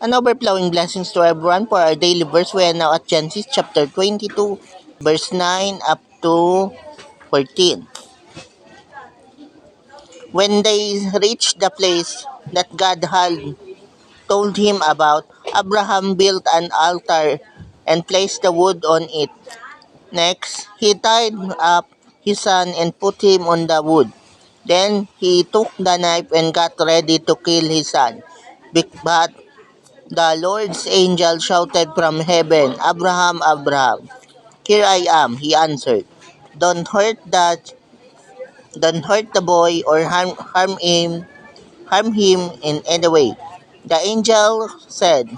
And overflowing blessings to everyone. For our daily verse, we are now at Genesis chapter 22, verse 9 up to 14. When they reached the place that God had told him about, Abraham built an altar and placed the wood on it. Next, he tied up his son and put him on the wood. Then he took the knife and got ready to kill his son. But the Lord's angel shouted from heaven, Abraham, Abraham. Here I am, he answered. Don't hurt that don't hurt the boy or harm him in any way. The angel said,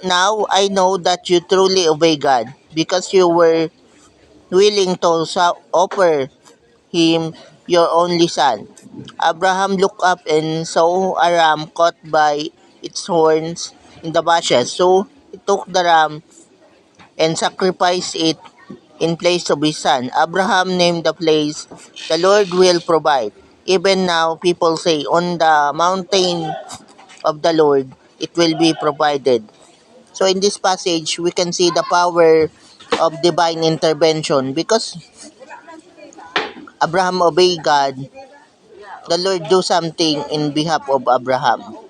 Now I know that you truly obey God, because you were willing to offer him your only son. Abraham looked up and saw a ram caught by its horns in the bushes. So he took the ram and sacrificed it in place of his son. Abraham named the place, The Lord Will Provide. Even now, people say, On the mountain of the Lord, it will be provided. So in this passage, we can see the power of divine intervention. Because Abraham obeyed God, the Lord do something in behalf of Abraham.